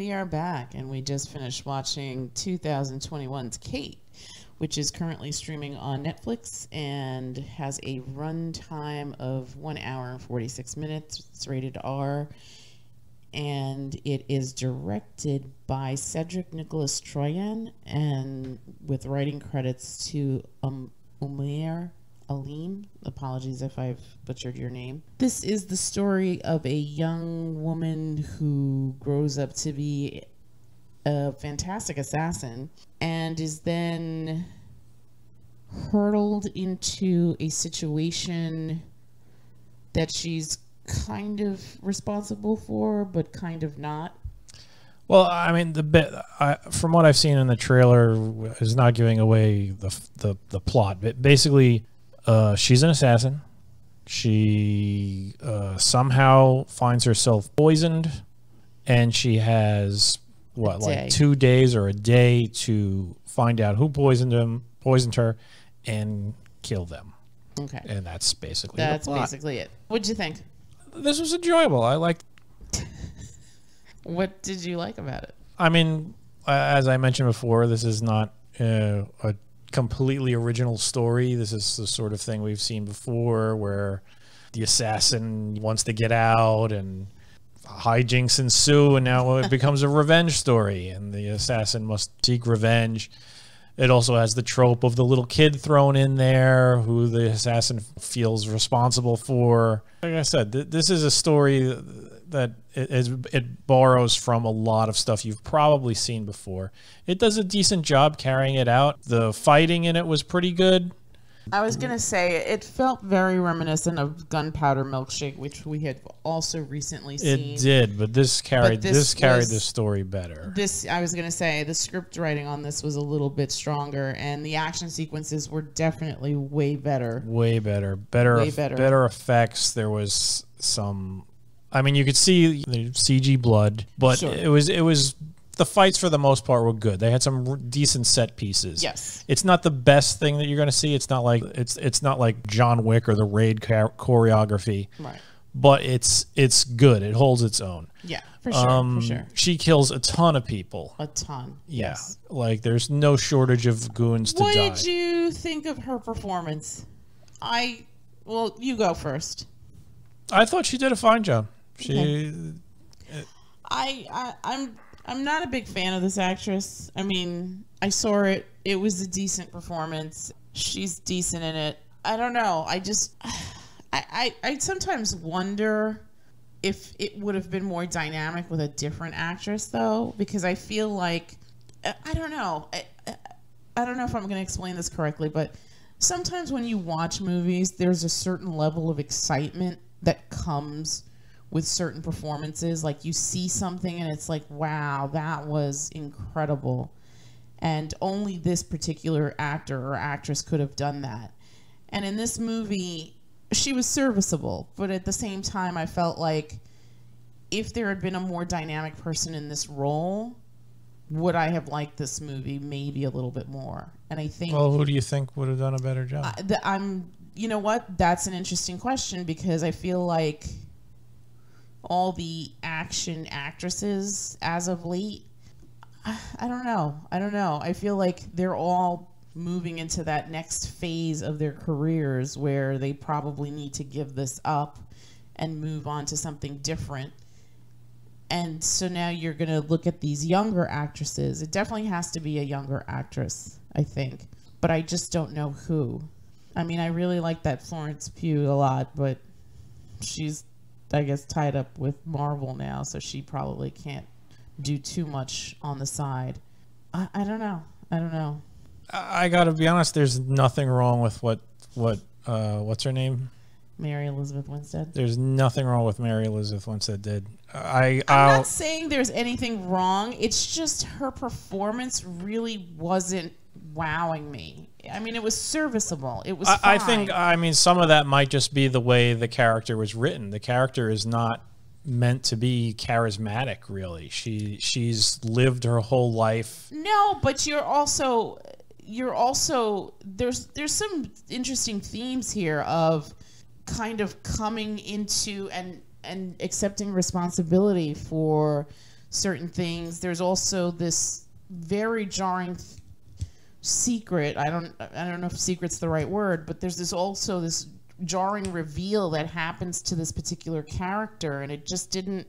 we are back, and we just finished watching 2021's Kate, which is currently streaming on Netflix and has a runtime of 1 hour and 46 minutes. It's rated R, and it is directed by Cedric Nicolas-Troyan, and with writing credits to Umair Aleem. Apologies if I've butchered your name. This is the story of a young woman who grows up to be a fantastic assassin and is then hurtled into a situation that she's kind of responsible for, but kind of not. Well, I mean, from what I've seen in the trailer is not giving away the plot. But basically, she's an assassin. She somehow finds herself poisoned, and she has like 2 days or a day to find out who poisoned her, and kill them. Okay, and that's basically it. What'd you think? This was enjoyable. I liked. What did you like about it? I mean, as I mentioned before, this is not a completely original story. This is the sort of thing we've seen before, where the assassin wants to get out and hijinks ensue, and now it becomes a revenge story, and the assassin must seek revenge. It also has the trope of the little kid thrown in there who the assassin feels responsible for. Like I said, this is a story that it borrows from a lot of stuff you've probably seen before. It does a decent job carrying it out. The fighting in it was pretty good. I was going to say, it felt very reminiscent of Gunpowder Milkshake, which we had also recently seen. It did, but this carried the story better. I was going to say, the script writing on this was a little bit stronger, and the action sequences were definitely way better. Way better. Better effects. There was some... I mean, you could see the CG blood, but sure. it was the fights for the most part were good. They had some decent set pieces. Yes, it's not the best thing that you're going to see. It's not like John Wick or the Raid choreography, right? But it's good. It holds its own. Yeah, for sure. For sure. She kills a ton of people. A ton. Yeah, yes. Like there's no shortage of goons to die. What did you think of her performance? Well, you go first. I thought she did a fine job. I'm not a big fan of this actress. I mean, I saw it. It was a decent performance. She's decent in it. I don't know. I sometimes wonder if it would have been more dynamic with a different actress, though, because I feel like, I don't know. I don't know if I'm going to explain this correctly, but sometimes when you watch movies, there's a certain level of excitement that comes with certain performances. Like you see something and it's like, wow, that was incredible. And only this particular actor or actress could have done that. And in this movie, she was serviceable. But at the same time, I felt like if there had been a more dynamic person in this role, would I have liked this movie maybe a little bit more? And I think... Well, who do you think would have done a better job? You know what? That's an interesting question, because I feel like all the action actresses as of late, I don't know. I feel like they're all moving into that next phase of their careers where they probably need to give this up and move on to something different. And so now you're going to look at these younger actresses. It definitely has to be a younger actress, I think. But I just don't know who. I mean, I really like that Florence Pugh a lot, but she's, I guess, tied up with Marvel now, so she probably can't do too much on the side. I don't know. I gotta be honest, there's nothing wrong with what's her name? Mary Elizabeth Winstead. There's nothing wrong with Mary Elizabeth Winstead did. I'm not saying there's anything wrong. It's just her performance really wasn't wowing me. I mean, it was serviceable. It was fine. I mean, some of that might just be the way the character was written. The character is not meant to be charismatic, really. She's lived her whole life. No, but you're also there's some interesting themes here of kind of coming into and accepting responsibility for certain things. There's also this very jarring secret. I don't know if secret's the right word, but there's also this jarring reveal that happens to this particular character, and it just didn't.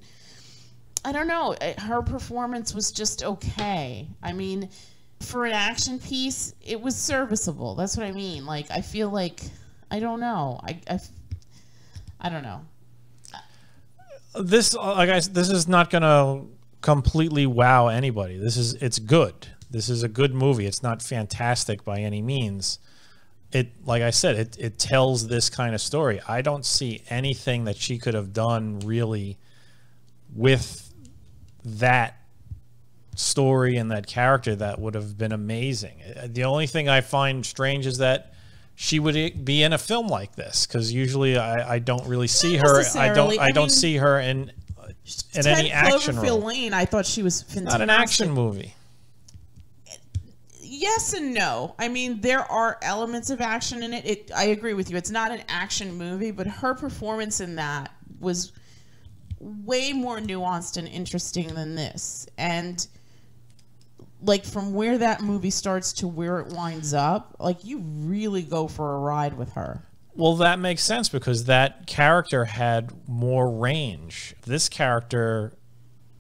I don't know. Her performance was just okay. I mean, for an action piece, it was serviceable. That's what I mean. Like, I feel like, I don't know. I don't know. This, this is not gonna completely wow anybody. It's good. This is a good movie. It's not fantastic by any means. Like I said, it tells this kind of story. I don't see anything that she could have done really with that story and that character that would have been amazing. The only thing I find strange is that she would be in a film like this, because usually I don't really see her. I don't see her in any action role. Lane, I thought she was fantastic. Not an action movie. Yes and no. I mean, there are elements of action in it. I agree with you. It's not an action movie, but her performance in that was way more nuanced and interesting than this. And like, from where that movie starts to where it winds up, like, you really go for a ride with her. Well, that makes sense, because that character had more range. This character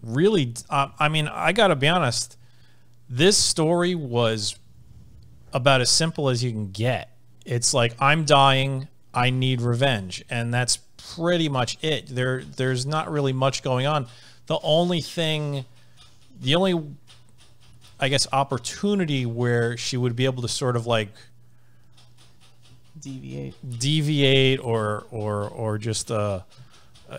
really, I mean, I got to be honest, this story was about as simple as you can get. It's like, I'm dying, I need revenge, and that's pretty much it. There's not really much going on. The only, I guess, opportunity where she would be able to sort of like deviate or just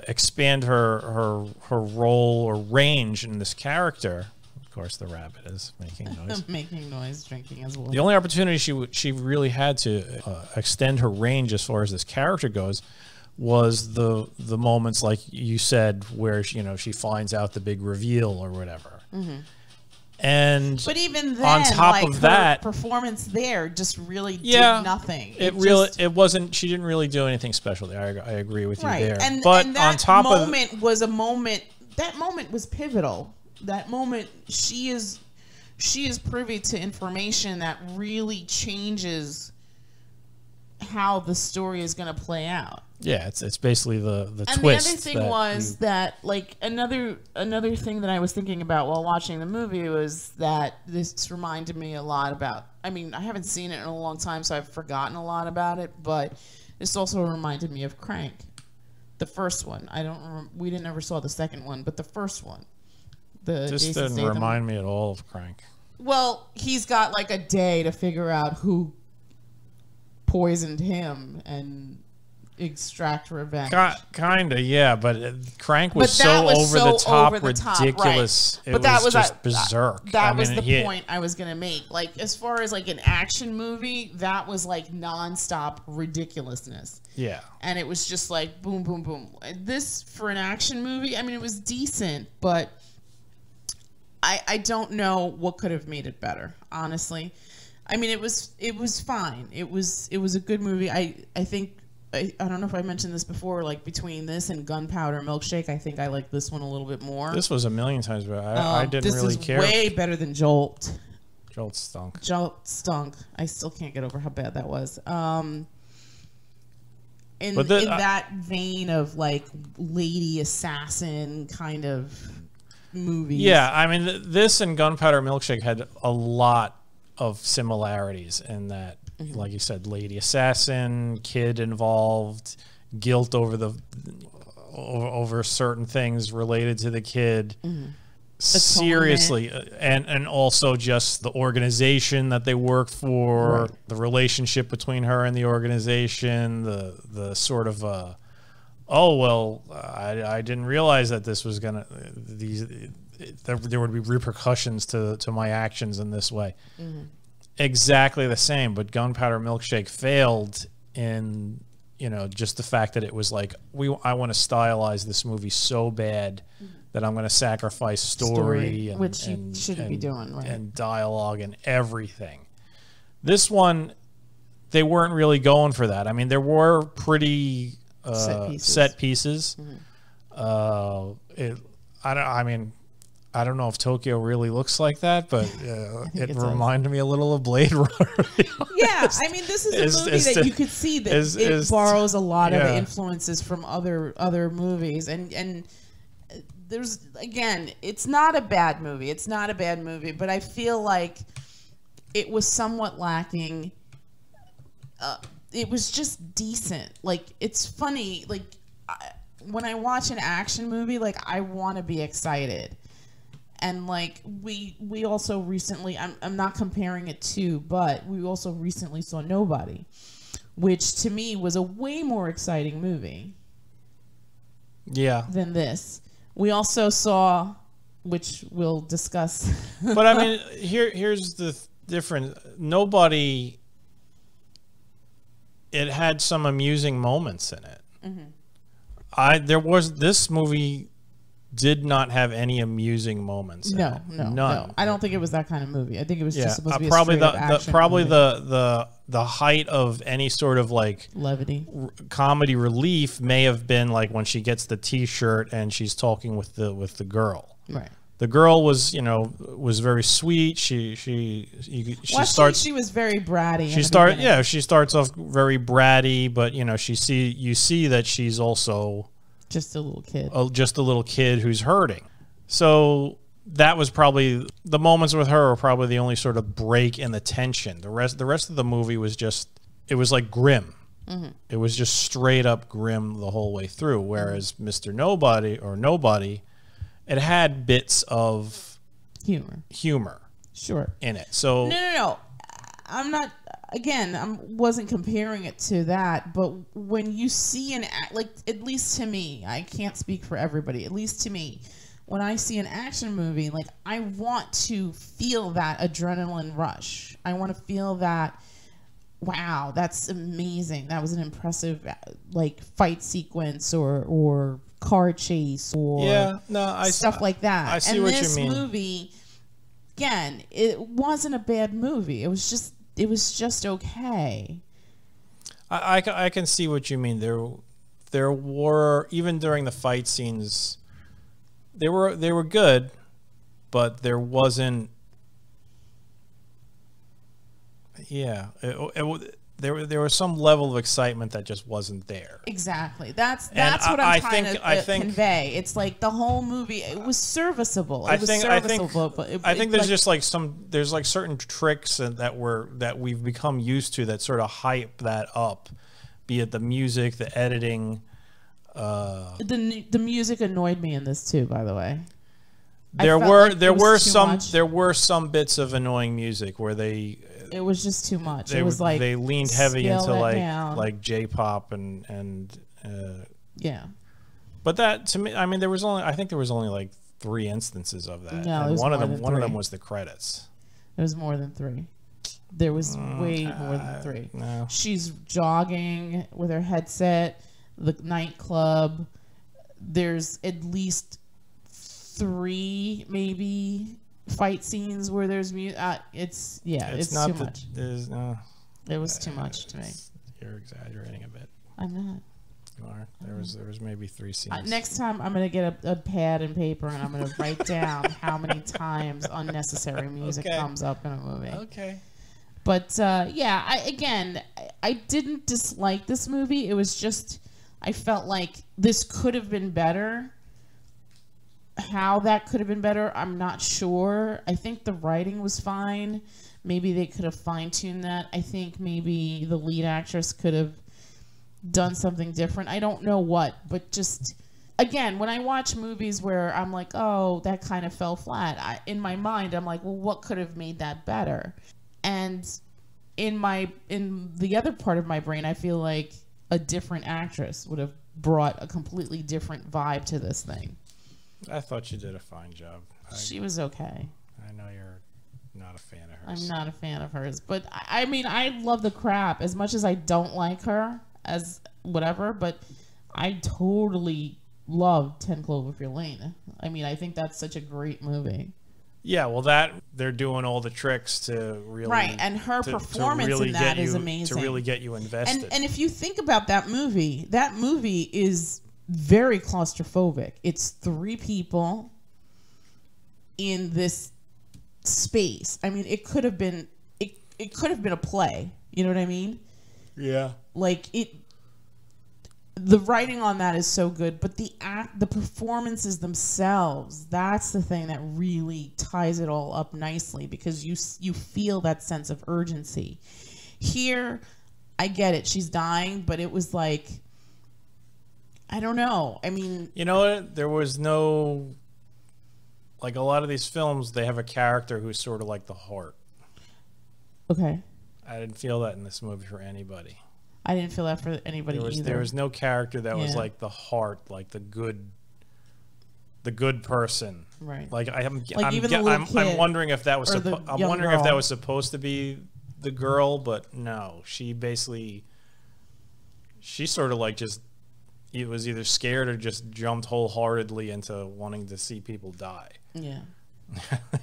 expand her role or range in this character. Of course, the rabbit is making noise. Making noise, drinking as well. The only opportunity she really had to extend her range as far as this character goes was the moments, like you said, where she finds out the big reveal or whatever. Mm-hmm. But even then, on top of that, performance there just really did nothing. It wasn't. She didn't really do anything special there. I agree with you there. But that on top moment was a moment. That moment was pivotal. That moment, she is privy to information that really changes how the story is going to play out. Yeah, it's basically the twist. And the other thing was that, like, another thing that I was thinking about while watching the movie was that this reminded me a lot about, I mean, I haven't seen it in a long time, so I've forgotten a lot about it, but this also reminded me of Crank, the first one. We didn't ever saw the second one, but the first one. This didn't remind me at all of Crank. Well, he's got like a day to figure out who poisoned him and extract revenge. Kinda, yeah, but Crank was so over the top, ridiculous. Right. But that was just berserk. That was the point I was gonna make. Like, as far as like an action movie, that was like nonstop ridiculousness. Yeah, and it was just like boom, boom, boom. This, for an action movie, I mean, it was decent, but I don't know what could have made it better, honestly. I mean, it was fine. It was a good movie. I think, I don't know if I mentioned this before, like, between this and Gunpowder Milkshake, I think I like this one a little bit more. This was a million times better. I didn't really care. This is way better than Jolt. Jolt stunk. Jolt stunk. I still can't get over how bad that was. In that vein of, like, lady assassin kind of movies. Yeah, I mean, this and Gunpowder Milkshake had a lot of similarities in that, like you said, lady assassin, kid involved, guilt over certain things related to the kid. Seriously, and also just the organization that they work for, the relationship between her and the organization, the sort of I didn't realize that this was gonna there would be repercussions to my actions in this way. Exactly the same, but Gunpowder Milkshake failed in, just the fact that it was like, I want to stylize this movie so bad that I'm going to sacrifice story and, which you shouldn't be doing, right? And dialogue and everything. This one, they weren't really going for that. I mean, there were pretty set pieces. I I don't know if Tokyo really looks like that, but it reminded me a little of Blade Runner. Yeah, I mean, this is a movie that you could see that it borrows a lot of influences from other movies, and there's, again, it's not a bad movie. It's not a bad movie, but I feel like it was somewhat lacking. It was just decent. Like, it's funny. Like, when I watch an action movie, like, I want to be excited. And, like, we also recently, I'm not comparing it to, but we also recently saw Nobody, which to me was a way more exciting movie. Yeah. Than this. We also saw, which we'll discuss. But I mean, here's the difference. Nobody, it had some amusing moments in it. This movie did not have any amusing moments. No. I don't think it was that kind of movie. I think it was just supposed to be probably a action movie. the height of any sort of like levity comedy relief may have been like when she gets the T-shirt and she's talking with the girl. Right. The girl was very sweet. She starts. She was very bratty. She starts off very bratty, but you see that she's also just a little kid. Just a little kid who's hurting. So that was probably the moments with her were probably the only sort of break in the tension. The rest of the movie was it was like grim. It was just straight up grim the whole way through. Whereas Mr. Nobody, it had bits of humor sure in it. So no, I'm not. Again, I wasn't comparing it to that, but when you see like, at least to me, I can't speak for everybody, at least to me, when I see an action movie, like, I want to feel that adrenaline rush. I want to feel that, wow, that's amazing. That was an impressive, like, fight sequence or car chase or stuff like that. I see what you mean. This movie, again, it wasn't a bad movie. It was just okay. I can see what you mean. There were, even during the fight scenes, they were good, but there wasn't. Yeah, there was some level of excitement that just wasn't there. Exactly. That's what I'm trying to convey. It's like the whole movie, it was serviceable. I think there's just like there's like certain tricks that we've become used to that sort of hype that up, be it the music, the editing. The music annoyed me in this too, by the way. There were some bits of annoying music where it was just too much. It was like they leaned heavy into like J-pop and yeah. But that, to me, I mean, I think there was only like 3 instances of that. No, and one of them was the credits. It was more than 3. There was way more than 3. No. She's jogging with her headset, the nightclub. There's at least 3 maybe fight scenes where there's music. It's too much. It was too much to me. You're exaggerating a bit. I'm not. You are. There was maybe 3 scenes. Next time I'm gonna get a pad and paper and I'm gonna write down how many times unnecessary music comes up in a movie. Okay. But I didn't dislike this movie. It was just, I felt like this could have been better. How that could have been better, I'm not sure. I think the writing was fine. Maybe they could have fine-tuned that. I think maybe the lead actress could have done something different. I don't know what, but just, again, when I watch movies where I'm like, oh, that kind of fell flat, in my mind, I'm like, well, what could have made that better? And in the other part of my brain, I feel like a different actress would have brought a completely different vibe to this thing. I thought you did a fine job. She was okay. I know you're not a fan of hers. I'm not a fan of hers. But, I mean, I love the crap. As much as I don't like her as whatever, but I totally love 10 Cloverfield Lane. I mean, I think that's such a great movie. Yeah, well, they're doing all the tricks to really... Right, and her performance really in that is amazing. To really get you invested. And if you think about that movie is... very claustrophobic. It's 3 people in this space. I mean, it could have been it could have been a play. You know what I mean? Yeah. Like the writing on that is so good, but the performances themselves, that's the thing that really ties it all up nicely, because you feel that sense of urgency. Here, I get it, she's dying, but it was like, I don't know. I mean, you know what? There was no, like, a lot of these films, they have a character who's sort of like the heart. Okay. I didn't feel that in this movie for anybody. I didn't feel that for anybody either. There was no character that was like the heart, like the good person. Right. Like I'm wondering if that was if that was supposed to be the girl, but no. She sort of like just, it was either scared or just jumped wholeheartedly into wanting to see people die. Yeah.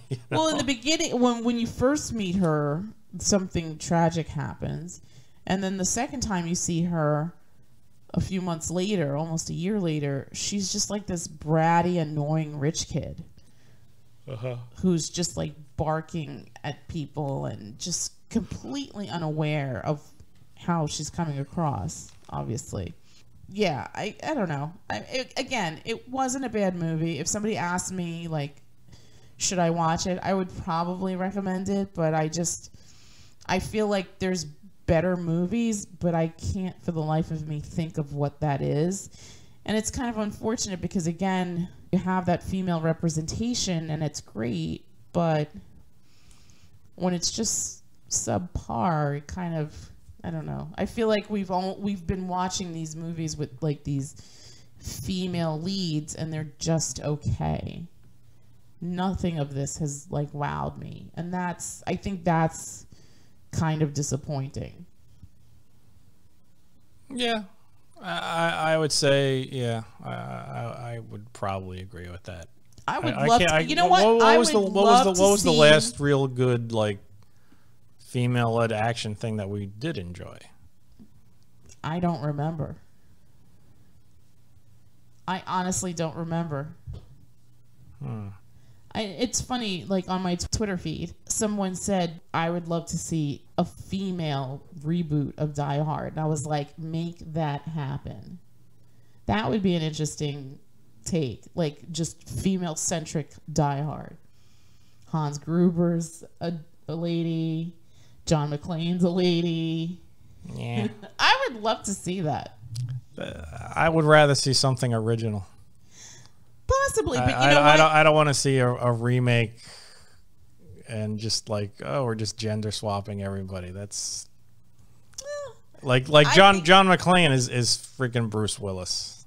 You know? Well, in the beginning, when you first meet her, something tragic happens. And then the second time you see her a few months later, almost a year later, she's just like this bratty, annoying rich kid who's just like barking at people and just completely unaware of how she's coming across, obviously. Yeah, I don't know. Again, it wasn't a bad movie. If somebody asked me, like, should I watch it, I would probably recommend it, but I feel like there's better movies, but I can't for the life of me think of what that is. And it's kind of unfortunate because, again, you have that female representation and it's great, but when it's just subpar, it kind of, I don't know. I feel like we've been watching these movies with like these female leads and they're just okay. Nothing of this has like wowed me, and I think that's kind of disappointing. Yeah, I would say, yeah, I would probably agree with that. I would love to. You know what? What was the last real good like female-led action thing that we did enjoy? I don't remember. I honestly don't remember. It's funny, like on my Twitter feed, someone said, I would love to see a female reboot of Die Hard. And I was like, make that happen. That would be an interesting take, like just female-centric Die Hard. Hans Gruber's a lady. John McClane's a lady. Yeah. I would love to see that. I would rather see something original. Possibly, but you know what? I don't want to see a remake and just like, oh, we're just gender swapping everybody. That's like John McClane is freaking Bruce Willis.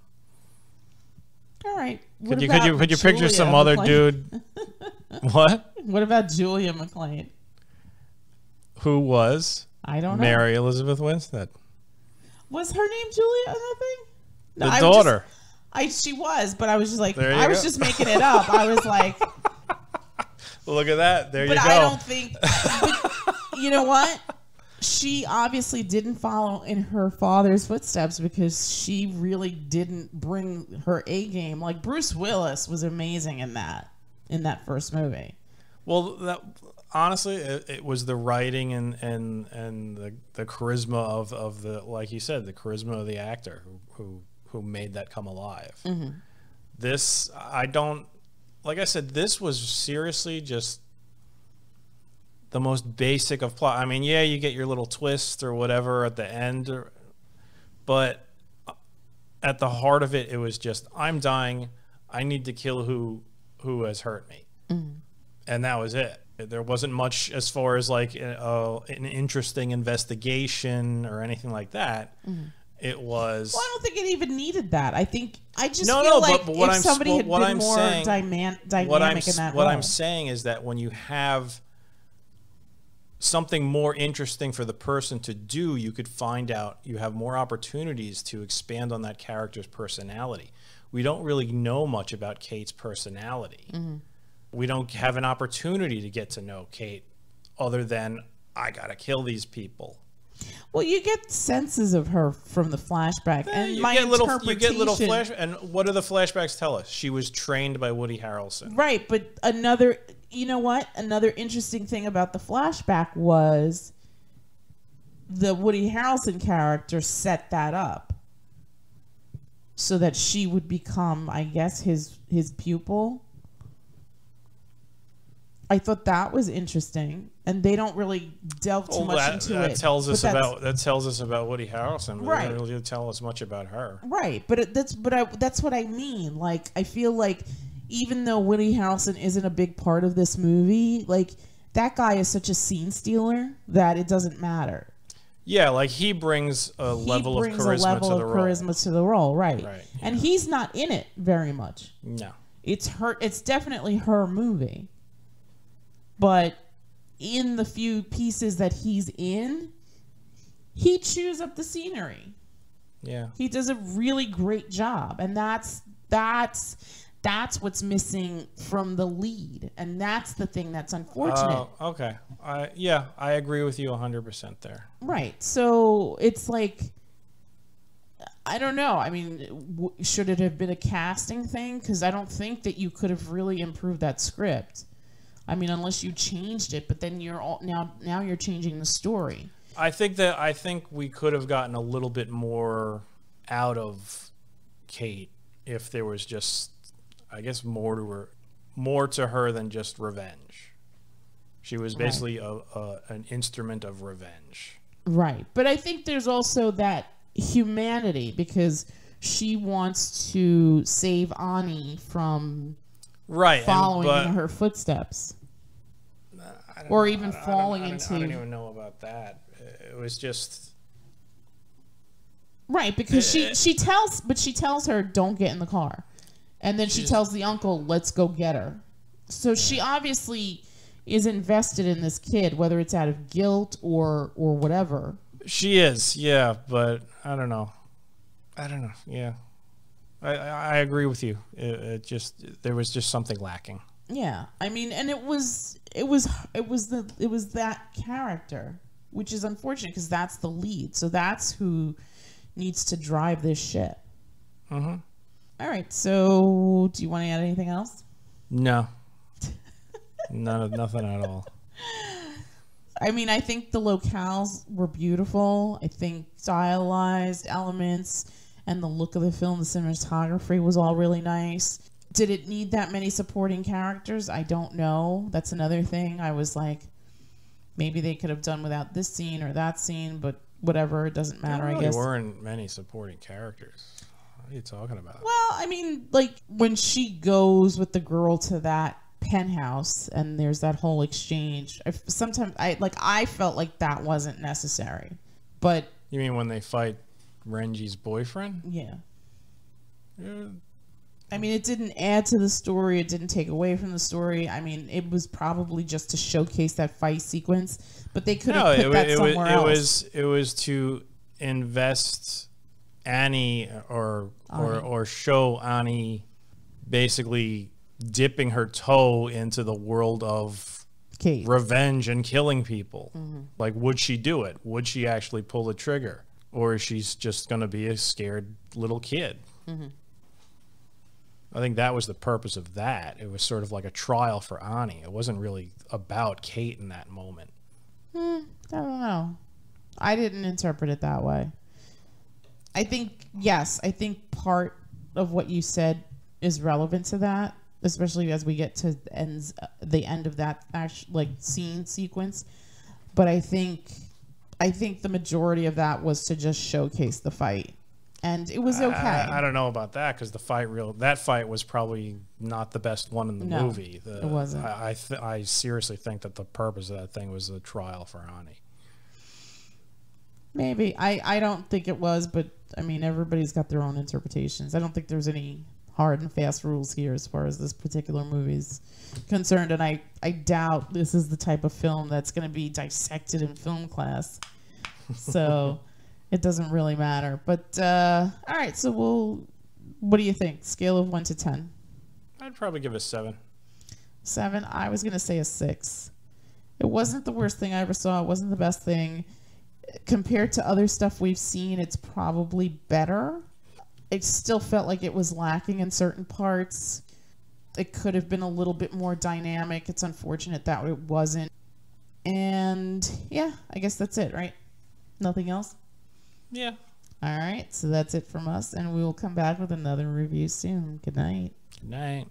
All right. Could you picture some other dude? What? What about Julia McClane? Who was? I don't know. Mary Elizabeth Winstead. Was her name Julia or nothing? No, the daughter. She was, but I was just like, I was just making it up. I was like, look at that. There you go. But I don't think, you know what? She obviously didn't follow in her father's footsteps because she really didn't bring her A game. Like Bruce Willis was amazing in that first movie. Well, honestly, it was the writing and the charisma of the, like you said, the charisma of the actor who made that come alive. Mm-hmm. This, I don't, like I said, this was seriously just the most basic of plot. I mean, yeah, you get your little twist or whatever at the end, but at the heart of it, it was just, I'm dying. I need to kill who has hurt me. Mm-hmm. And that was it. There wasn't much as far as like an interesting investigation or anything like that. Mm-hmm. It was. Well, I don't think it even needed that. I just feel like but if somebody had been more dynamic in that role. What I'm saying is that when you have something more interesting for the person to do, you could find out, you have more opportunities to expand on that character's personality. We don't really know much about Kate's personality. Mm-hmm. We don't have an opportunity to get to know Kate other than, I gotta kill these people. Well, you get senses of her from the flashback, and you my get interpretation. you get little flash. And what do the flashbacks tell us? She was trained by Woody Harrelson. Right, but another, you know what? Another interesting thing about the flashback was the Woody Harrelson character set that up so that she would become, I guess, his pupil. I thought that was interesting, and they don't really delve too much into it. That tells us about Woody Harrelson. But right. They don't really tell us much about her. Right, but that's what I mean. Like, I feel like even though Woody Harrelson isn't a big part of this movie, like, that guy is such a scene stealer that it doesn't matter. Yeah, like he brings a level of charisma to the role, right? Right. And he's not in it very much. No, it's her. It's definitely her movie. But in the few pieces that he's in, he chews up the scenery. Yeah. He does a really great job. And that's what's missing from the lead. And that's the thing that's unfortunate. Okay. I agree with you 100% there. Right. So it's like, I don't know. I mean, should it have been a casting thing? Because I don't think that you could have really improved that script. I mean, unless you changed it, but then now you're changing the story. I think we could have gotten a little bit more out of Kate if there was just, I guess, more to her than just revenge. She was basically an instrument of revenge. Right, but I think there's also that humanity because she wants to save Ani from. Right, following in her footsteps, or even falling into. I don't even know about that. It was just right because she tells her don't get in the car, and then she tells the uncle let's go get her. So she obviously is invested in this kid, whether it's out of guilt or whatever. She is, yeah, but I don't know, yeah. I agree with you. There was just something lacking. Yeah, I mean, and it was that character, which is unfortunate because that's the lead. So that's who needs to drive this ship. Mm-hmm. All right. So, do you want to add anything else? No. Nothing at all. I mean, I think the locales were beautiful. I think stylized elements. And the look of the film, the cinematography was all really nice. Did it need that many supporting characters? I don't know. That's another thing. I was like, maybe they could have done without this scene or that scene, but whatever, it doesn't matter, I guess. There weren't many supporting characters. What are you talking about? Well, I mean, like, when she goes with the girl to that penthouse and there's that whole exchange, sometimes I felt like that wasn't necessary. But you mean when they fight Renji's boyfriend? Yeah. I mean, it didn't add to the story. It didn't take away from the story. I mean, it was probably just to showcase that fight sequence, but they could have put that somewhere else. It was to invest Annie or show Annie basically dipping her toe into the world of Kate. Revenge and killing people. Mm-hmm. Like, would she do it? Would she actually pull the trigger? Or is she just going to be a scared little kid? Mm-hmm. I think that was the purpose of that. It was sort of like a trial for Ani. It wasn't really about Kate in that moment. I don't know. I didn't interpret it that way. I think part of what you said is relevant to that, especially as we get to the end of that scene sequence. But I think the majority of that was to just showcase the fight, and it was okay. I don't know about that because that fight was probably not the best one in the movie. It wasn't. I seriously think that the purpose of that thing was a trial for Ani. Maybe I don't think it was, but I mean everybody's got their own interpretations. I don't think there's any hard and fast rules here as far as this particular movie's concerned, and I doubt this is the type of film that's going to be dissected in film class, so it doesn't really matter. But all right, so what do you think? Scale of 1 to 10? I'd probably give it a 7. 7? I was going to say a 6. It wasn't the worst thing I ever saw. It wasn't the best thing. compared to other stuff we've seen, it's probably better. It still felt like it was lacking in certain parts. It could have been a little bit more dynamic. It's unfortunate that it wasn't. And yeah, I guess that's it, right? Nothing else? Yeah. All right, so that's it from us, and we will come back with another review soon. Good night. Good night.